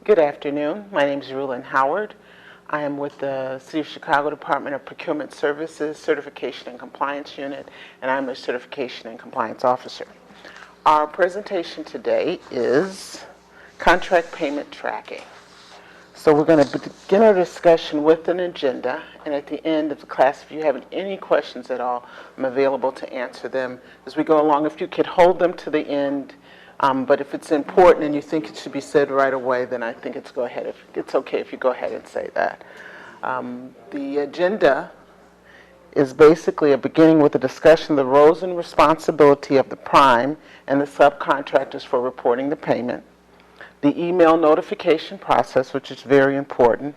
Good afternoon. My name is Rulyn Howard. I am with the City of Chicago Department of Procurement Services Certification and Compliance Unit, and I'm a Certification and Compliance Officer. Our presentation today is contract payment tracking. So we're going to begin our discussion with an agenda, and at the end of the class, if you have any questions at all, I'm available to answer them as we go along. If you could hold them to the end, but if it's important and you think it should be said right away, then I think it's okay if you go ahead and say that. The agenda is basically a beginning with a discussion of the roles and responsibility of the prime and the subcontractors for reporting the payment. The email notification process, which is very important.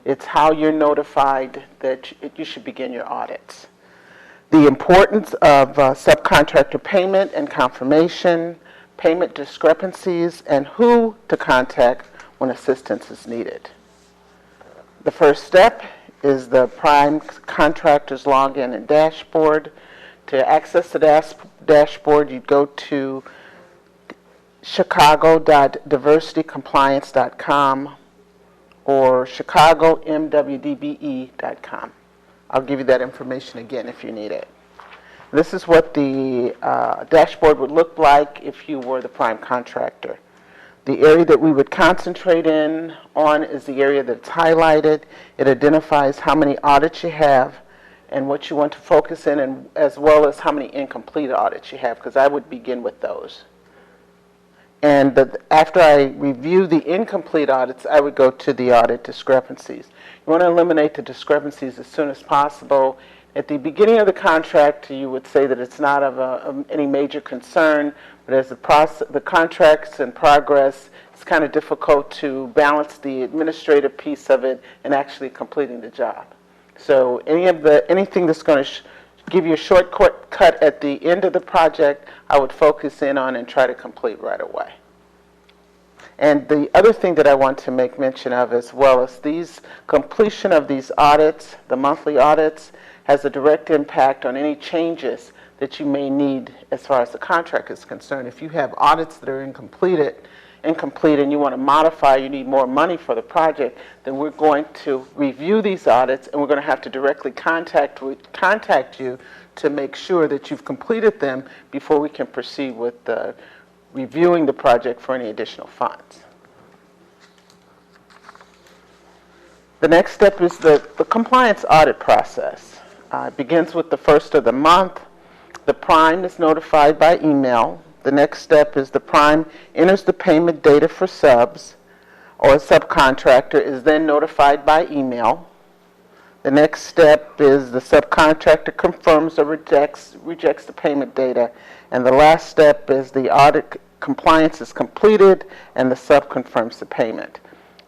It's how you're notified that you should begin your audits. The importance of subcontractor payment and confirmation, payment discrepancies, and who to contact when assistance is needed. The first step is the prime contractor's login and dashboard. To access the dashboard, you go to chicago.diversitycompliance.com or chicagomwdbe.com. I'll give you that information again if you need it. This is what the dashboard would look like if you were the prime contractor. The area that we would concentrate on is the area that's highlighted. It identifies how many audits you have and what you want to focus in, and as well as how many incomplete audits you have, because I would begin with those. And after I review the incomplete audits, I would go to the audit discrepancies. You want to eliminate the discrepancies as soon as possible. At the beginning of the contract, you would say that it's not of any major concern, but as the contract's in progress, it's kind of difficult to balance the administrative piece of it and actually completing the job. So anything that's going to give you a shortcut at the end of the project, I would focus in on and try to complete right away. And the other thing that I want to make mention of as well is completion of these audits, the monthly audits, has a direct impact on any changes that you may need as far as the contract is concerned. If you have audits that are incomplete and you want to modify, you need more money for the project, then we're going to review these audits and we're going to have to directly contact you to make sure that you've completed them before we can proceed with reviewing the project for any additional funds. The next step is the compliance audit process. It begins with the first of the month. The prime is notified by email. The next step is the prime enters the payment data for subs, or a subcontractor is then notified by email. The next step is the subcontractor confirms or rejects the payment data. And the last step is the audit compliance is completed and the sub confirms the payment.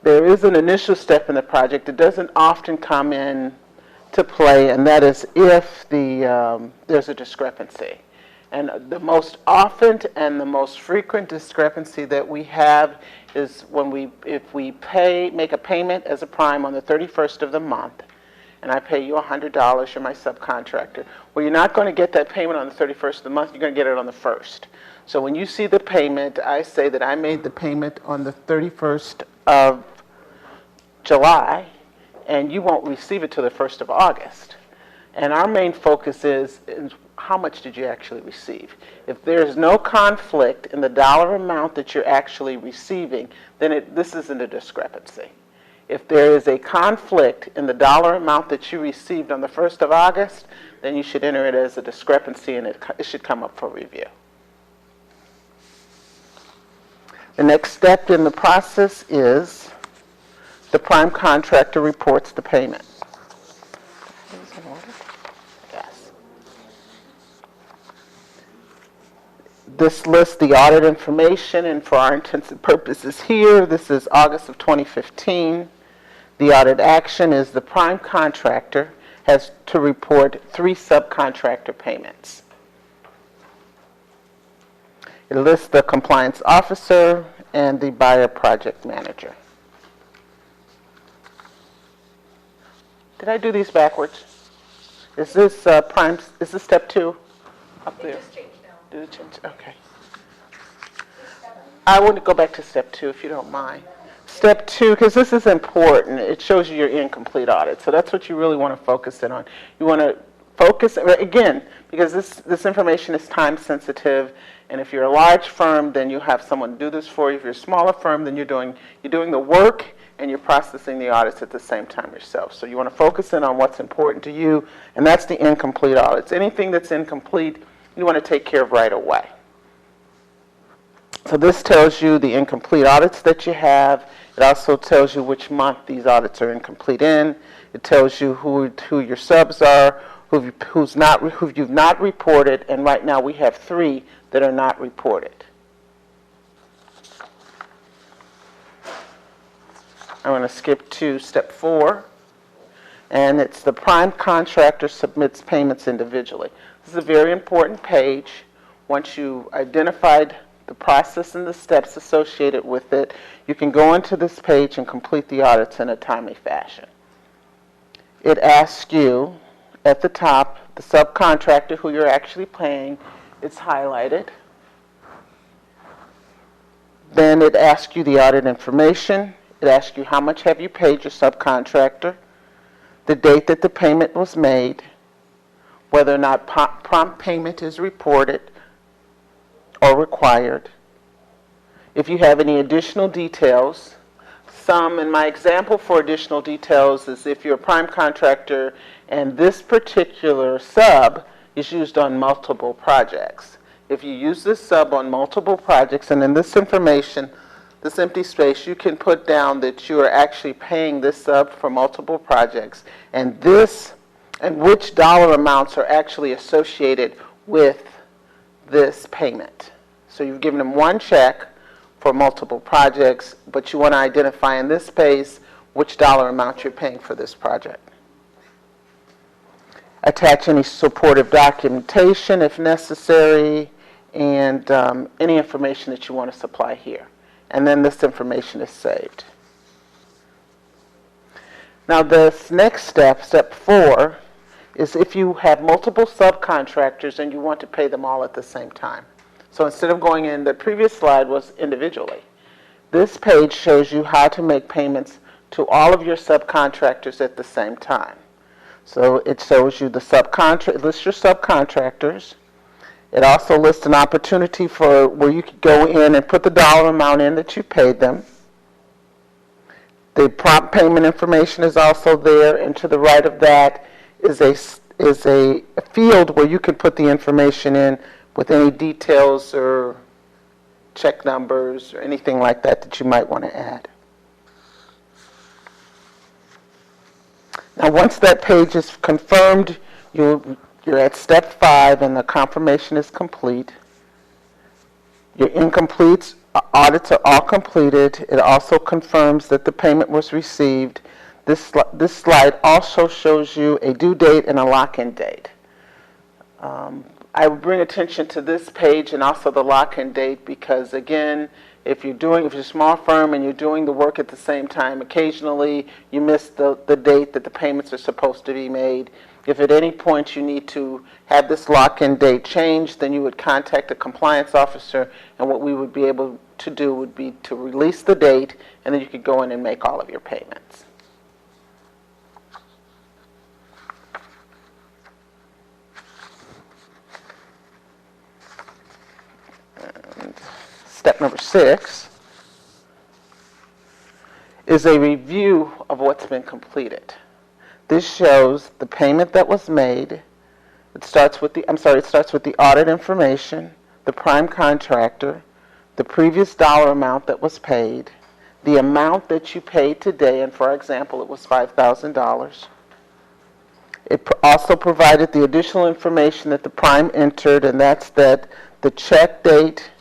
There is an initial step in the project that doesn't often come in to play, and that is if there's a discrepancy. And the most often and the most frequent discrepancy that we have is if we make a payment as a prime on the 31st of the month, and I pay you $100, you're my subcontractor. Well, you're not going to get that payment on the 31st of the month, you're going to get it on the 1st. So when you see the payment, I say that I made the payment on the 31st of July, and you won't receive it till the 1st of August. And our main focus is how much did you actually receive? If there's no conflict in the dollar amount that you're actually receiving, then this isn't a discrepancy. If there is a conflict in the dollar amount that you received on the 1st of August, then you should enter it as a discrepancy and it should come up for review. The next step in the process is the prime contractor reports the payment. Yes. This lists the audit information, and for our intents and purposes here, this is August of 2015. The audit action is the prime contractor has to report 3 subcontractor payments. It lists the compliance officer and the buyer project manager. Did I do these backwards? Is this prime? Is this step 2 up there? Just changed now. Did it change? Okay. I want to go back to step 2 if you don't mind. Step 2, because this is important, it shows you your incomplete audit. So that's what you really want to focus in on. You want to focus, again, because this information is time sensitive, and if you're a large firm, then you have someone do this for you. If you're a smaller firm, then you're doing the work and you're processing the audits at the same time yourself. So you want to focus in on what's important to you, and that's the incomplete audits. Anything that's incomplete, you want to take care of right away. So this tells you the incomplete audits that you have. It also tells you which month these audits are incomplete in. It tells you who your subs are, who you've not reported, and right now we have 3 that are not reported. I'm going to skip to step 4, and it's the prime contractor submits payments individually. This is a very important page. Once you've identified the process and the steps associated with it, you can go into this page and complete the audits in a timely fashion. It asks you at the top, the subcontractor who you're actually paying, it's highlighted. Then it asks you the audit information. It asks you how much have you paid your subcontractor, the date that the payment was made, whether or not prompt payment is reported or required. If you have any additional details, in my example for additional details is if you're a prime contractor and this particular sub is used on multiple projects. If you use this sub on multiple projects, and in this information, this empty space, you can put down that you are actually paying this sub for multiple projects, and which dollar amounts are actually associated with this payment. So you've given them one check for multiple projects, but you want to identify in this space which dollar amount you're paying for this project. Attach any supportive documentation if necessary, and any information that you want to supply here. And then this information is saved. Now this next step, step 4, is if you have multiple subcontractors and you want to pay them all at the same time. So instead of going in, the previous slide was individually. This page shows you how to make payments to all of your subcontractors at the same time. So it shows you lists your subcontractors. It also lists an opportunity for where you could go in and put the dollar amount in that you paid them. The prompt payment information is also there, and to the right of that is a field where you can put the information in with any details or check numbers or anything like that you might want to add. Now once that page is confirmed, you're at step 5 and the confirmation is complete. Your incomplete audits are all completed. It also confirms that the payment was received. This slide also shows you a due date and a lock-in date. I would bring attention to this page and also the lock-in date because, again, if you're a small firm and you're doing the work at the same time, occasionally you miss the date that the payments are supposed to be made. If at any point you need to have this lock-in date changed, then you would contact a compliance officer, and what we would be able to do would be to release the date, and then you could go in and make all of your payments. Step number 6 is a review of what's been completed. This shows the payment that was made. It starts with the audit information, the prime contractor, the previous dollar amount that was paid, the amount that you paid today, and for example, it was $5,000. It also provided the additional information that the prime entered, and that's that the check date,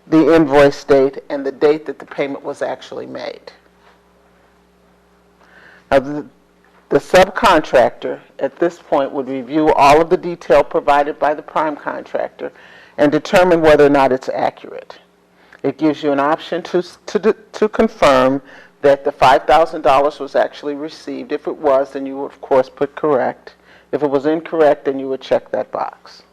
the invoice date, and the date that the payment was actually made. Now, the subcontractor at this point would review all of the detail provided by the prime contractor and determine whether or not it's accurate. It gives you an option to confirm that the $5,000 was actually received. If it was, then you would of course put correct. If it was incorrect, then you would check that box.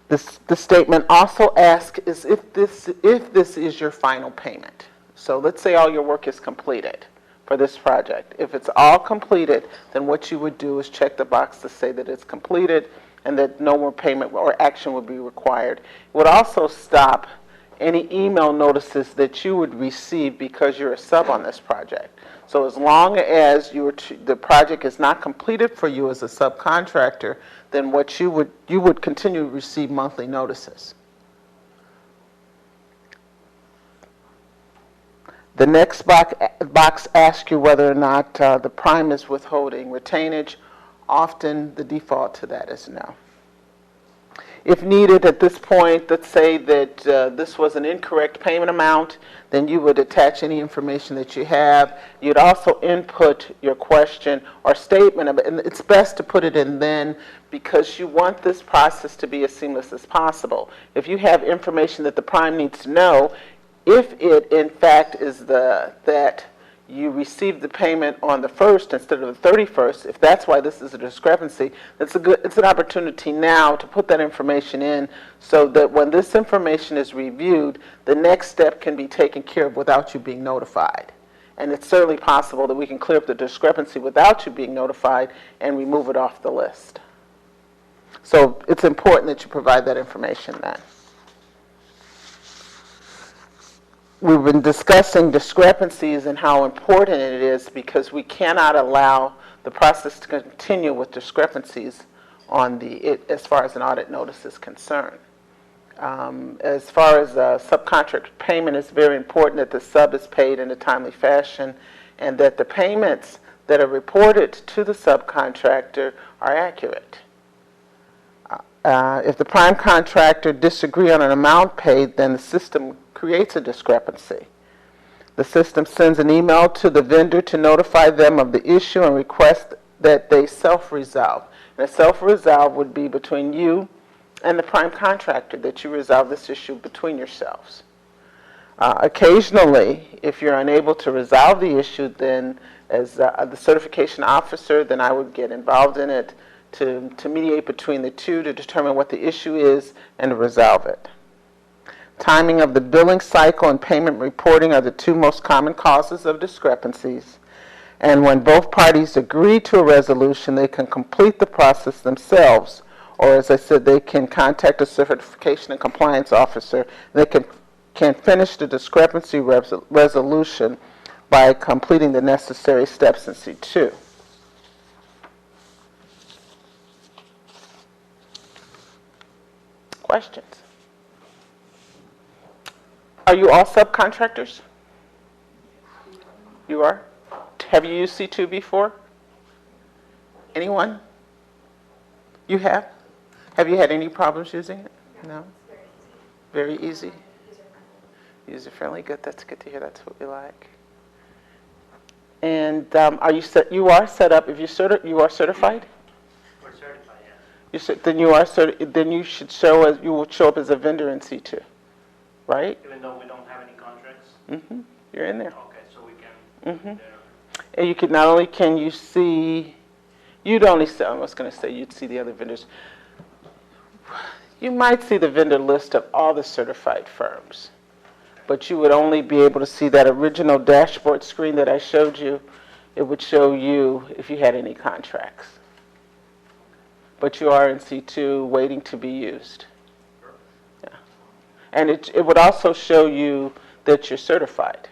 The statement also asks is if this is your final payment. So let's say all your work is completed for this project. If it's all completed, then what you would do is check the box to say that it's completed and that no more payment or action would be required. It would also stop any email notices that you would receive because you're a sub on this project. So as long as the project is not completed for you as a subcontractor, then what you would continue to receive monthly notices. The next box asks you whether or not the prime is withholding retainage. Often the default to that is no. If needed at this point, let's say that this was an incorrect payment amount, then you would attach any information that you have. You'd also input your question or statement, and it's best to put it in then because you want this process to be as seamless as possible. If you have information that the prime needs to know, if it in fact is that you received the payment on the 1st instead of the 31st, if that's why this is a discrepancy, it's an opportunity now to put that information in so that when this information is reviewed, the next step can be taken care of without you being notified. And it's certainly possible that we can clear up the discrepancy without you being notified and remove it off the list. So it's important that you provide that information then. We've been discussing discrepancies and how important it is because we cannot allow the process to continue with discrepancies as far as an audit notice is concerned. As far as subcontract payment, it's very important that the sub is paid in a timely fashion and that the payments that are reported to the subcontractor are accurate. If the prime contractor disagree on an amount paid, then the system creates a discrepancy. The system sends an email to the vendor to notify them of the issue and request that they self-resolve. And a self-resolve would be between you and the prime contractor, that you resolve this issue between yourselves. Occasionally, if you're unable to resolve the issue, then as the certification officer, then I would get involved in it to mediate between the two to determine what the issue is and to resolve it. Timing of the billing cycle and payment reporting are the two most common causes of discrepancies. And when both parties agree to a resolution, they can complete the process themselves. Or as I said, they can contact a certification and compliance officer. They can finish the discrepancy resolution by completing the necessary steps in C2. Questions? Are you all subcontractors? You are? Have you used C2 before? Anyone? You have? Have you had any problems using it? No? Very easy. User-friendly. Good. That's good to hear. That's what we like. And are you set? You are set up. If you are certified. We're certified, yes. Then you should show as you will show up as a vendor in C2, right? even though we don't have any contracts? Mm-hmm. You're in there. Okay, so we can. Mm-hmm. And you can not only can you see, you'd only see. I was going to say you'd see the other vendors. You might see the vendor list of all the certified firms, but you would only be able to see that original dashboard screen that I showed you. It would show you if you had any contracts. But you are in C2 waiting to be used. Yeah. And it would also show you that you're certified.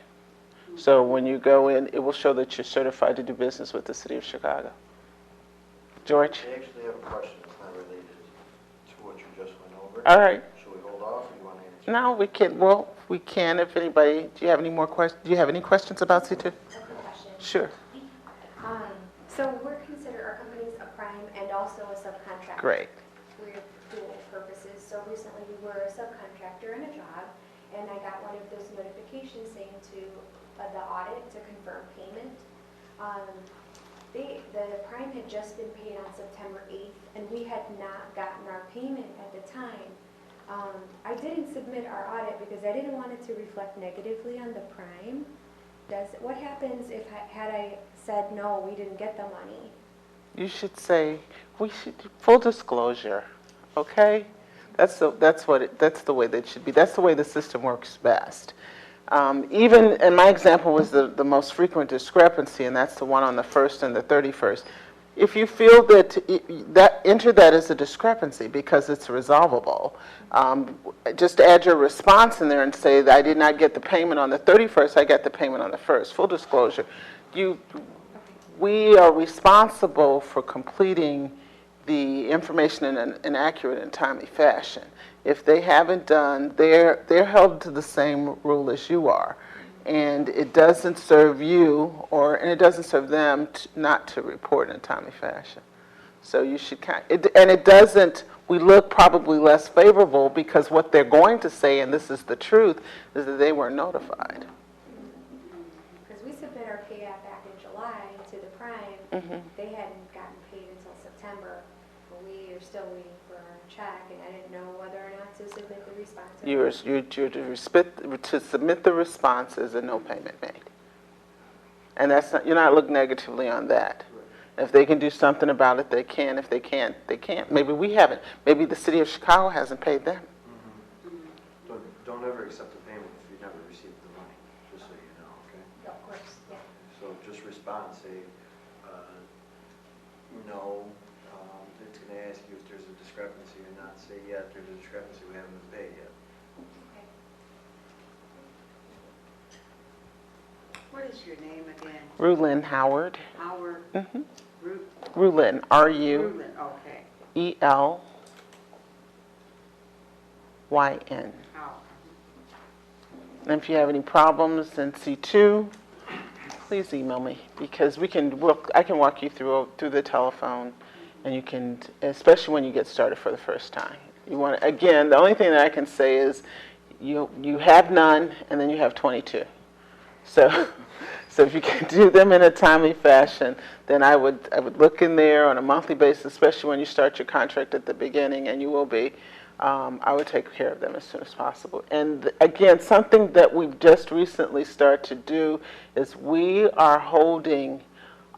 So when you go in, it will show that you're certified to do business with the City of Chicago. George? I actually have a question that's not related to what you just went over. All right. Should we hold off or you want to answer? No, we can. Well, we can if anybody. Do you have any more questions? Do you have any questions about C2? I have a question. Sure. So we're considered, our company's a prime and also a subcontractor. Great. We're dual purposes. So recently we were a subcontractor in a job, and I got one of those notifications saying to the audit to confirm payment. The prime had just been paid on September 8th, and we had not gotten our payment at the time. I didn't submit our audit because I didn't want it to reflect negatively on the prime. What happens if had I said no, we didn't get the money? You should say full disclosure, okay? That's the way that should be. That's the way the system works best. Even, and my example was the most frequent discrepancy, and that's the one on the 1st and the 31st. If you feel enter that as a discrepancy because it's resolvable. Just add your response in there and say that I did not get the payment on the 31st, I got the payment on the 1st. Full disclosure. We are responsible for completing the information in an accurate and timely fashion. If they haven't done, they're held to the same rule as you are. And it doesn't serve you, and it doesn't serve them not to report in a timely fashion. So you should and it doesn't, we look probably less favorable because what they're going to say, and this is the truth, is that they weren't notified. Because we submit our pay app back in July to the prime. They hadn't gotten paid until September. We are still waiting for our check, and I didn't know whether or not to submit the response. You're to submit the responses and no payment made. And that's not, you're not looking negatively on that. If they can do something about it, they can. If they can't, they can't. Maybe we haven't. Maybe the city of Chicago hasn't paid them. Don't ever accept the payment if you never received the money, just so you know, okay? Of course, yeah. So just respond, say, no, it's going to ask you if there's a discrepancy or not. Say, yeah, there's a discrepancy, we haven't been paid yet. Okay. What is your name again? Rulin Howard. Howard Rulin, R-U-E-L-Y-N. Rulin, okay. Oh. And if you have any problems in C2, please email me because I can walk you through the telephone, and you can, especially when you get started for the first time. You want again, the only thing that I can say is you have none, and then you have 22. So if you can do them in a timely fashion, then I would look in there on a monthly basis, especially when you start your contract at the beginning, and you will be. I would take care of them as soon as possible. And again, something that we've just recently started to do is we are holding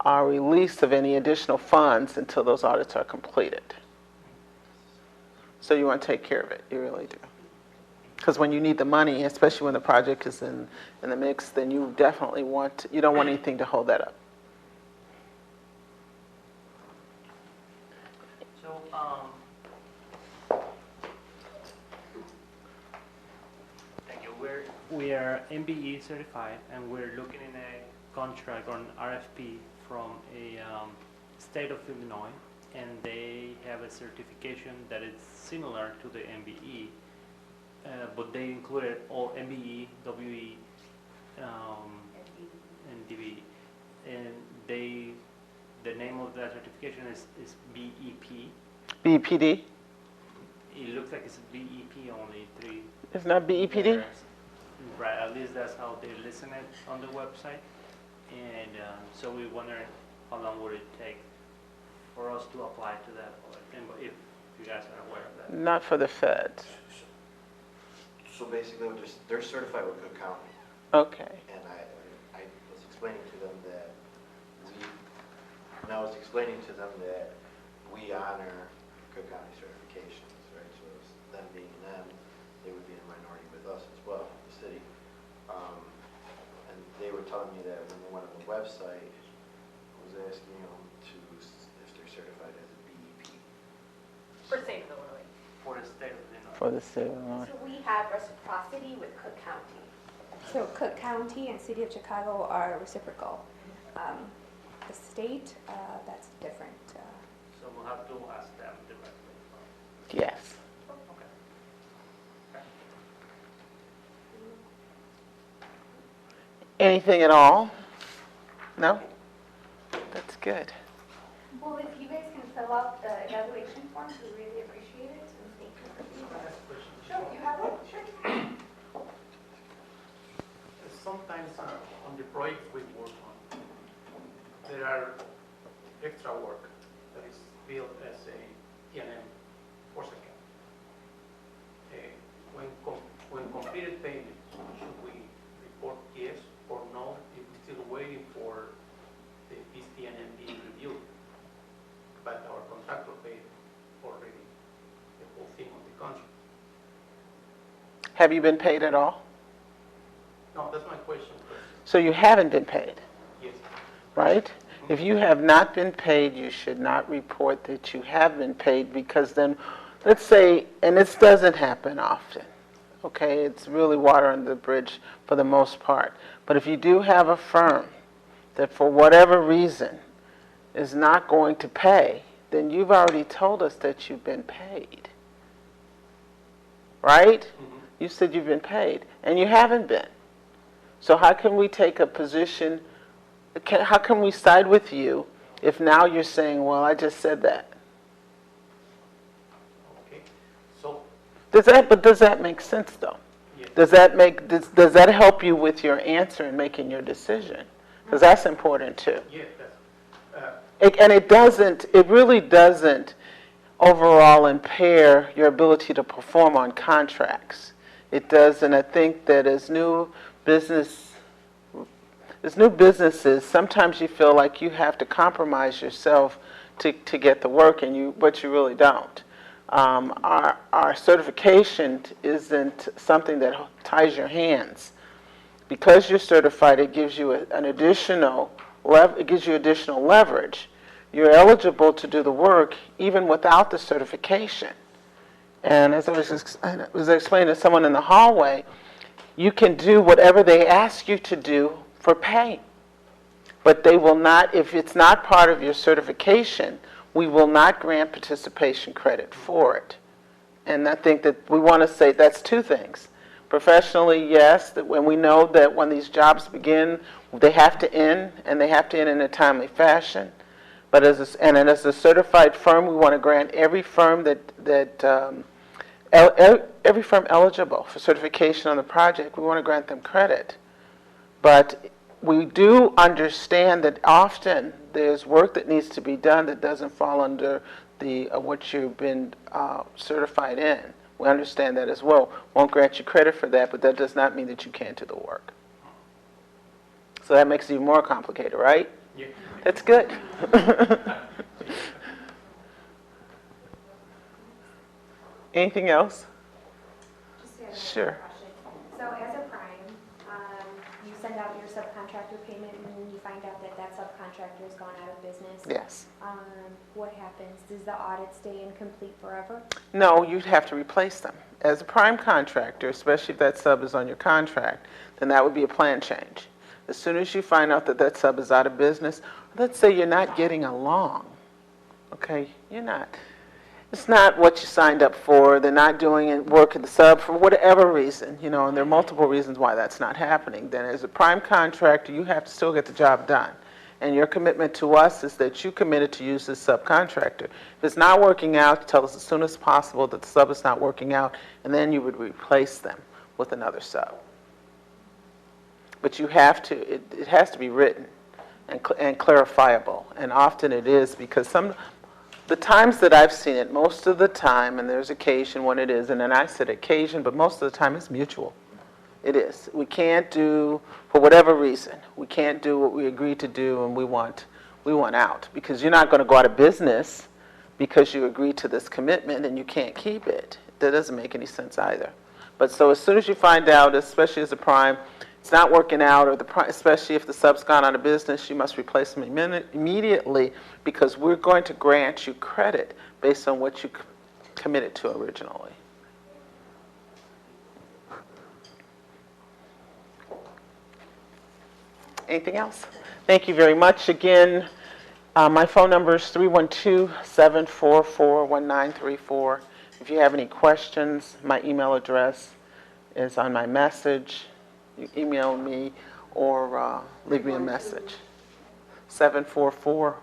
our release of any additional funds until those audits are completed. So you want to take care of it. You really do. Because when you need the money, especially when the project is in the mix, then you definitely you don't want anything to hold that up. So, thank you. We are MBE certified, and we're looking in a contract or an RFP from a state of Illinois, and they have a certification that is similar to the MBE. But they included all MBE, WE, and DBE. And the name of that certification is BEP. BEPD? It looks like it's BEP only, 3. It's not BEPD? letters. Right, at least that's how they listen it on the website. And so we wonder how long would it take for us to apply to that, if you guys are aware of that. Not for the feds. So basically, they're certified with Cook County. Okay. And I was explaining to them that we honor Cook County certifications, right? So it's them being them, they would be in a minority with us as well, the city. And they were telling me that when they went on the website, I was asking them if they're certified as a BEP. For the state of Illinois. For the state of Illinois. For the state of Illinois. So we have reciprocity with Cook County. So Cook County and City of Chicago are reciprocal. The state, that's different. So we'll have to ask them directly. Yes. Okay. Anything at all? No? That's good. Well, if you guys can fill out the evaluation forms, we really appreciate it, and thank you for being here. Sure, you have one? Sure. Sometimes on the projects we work on, there are extra work that is billed as a E&M for second. When completed payment, should we report yes or no if we're still waiting for the E&M being reviewed? But our contractor paid already the whole thing on the contract. Have you been paid at all? No, So you haven't been paid, Yes. right? If you have not been paid, you should not report that you have been paid, because then, let's say, and this doesn't happen often, okay? It's really water under the bridge for the most part. But if you do have a firm that for whatever reason is not going to pay, then you've already told us that you've been paid, right? Mhm. You said you've been paid, and you haven't been. So how can we take a position, how can we side with you if now you're saying, well, I just said that? Okay. So, Does that make sense, though? yes. Does that help you with your answer and making your decision? Because that's important, too. Yes, that's, It really doesn't overall impair your ability to perform on contracts. It does, and I think that as new businesses, sometimes you feel like you have to compromise yourself to get the work, but you really don't. Our certification isn't something that ties your hands. Because you're certified, it gives you additional leverage. You're eligible to do the work even without the certification. And as I was explaining to someone in the hallway, you can do whatever they ask you to do for pay. But they will not, if it's not part of your certification, we will not grant participation credit for it. And I think that we want to say that's two things. Professionally, yes, that when we know that when these jobs begin, they have to end, and they have to end in a timely fashion. But as a certified firm, we want to grant every firm every firm eligible for certification on the project, we want to grant them credit. But we do understand that often there's work that needs to be done that doesn't fall under what you've been certified in. We understand that as well. Won't grant you credit for that, but that does not mean that you can't do the work. So that makes it even more complicated, right? yeah. That's good. Anything else? Just had another Sure. question. So as a prime, you send out your subcontractor payment and you find out that that subcontractor has gone out of business. Yes. What happens? Does the audit stay incomplete forever? No, you'd have to replace them. As a prime contractor, especially if that sub is on your contract, then that would be a plan change. As soon as you find out that that sub is out of business, let's say you're not getting along, okay? You're not. It's not what you signed up for. They're not doing work at the sub for whatever reason, and there are multiple reasons why that's not happening. Then as a prime contractor, you have to still get the job done. And your commitment to us is that you committed to use this subcontractor. If it's not working out, tell us as soon as possible that the sub is not working out, and then you would replace them with another sub. But you have to, it has to be written and clarifiable. And often it is, because the times that I've seen it, most of the time, and there's occasion when it is, and then I said occasion, but most of the time it's mutual. It is. We can't do, for whatever reason, we can't do what we agreed to do, and we want out. Because you're not going to go out of business because you agreed to this commitment and you can't keep it. That doesn't make any sense either. But so as soon as you find out, especially as a prime, it's not working out, or especially if the sub's gone out of business, you must replace them immediately, because we're going to grant you credit based on what you committed to originally. Anything else? Thank you very much. Again, my phone number is 312-744-1934. If you have any questions, my email address is on my message. You email me or leave me a message. 744-1934.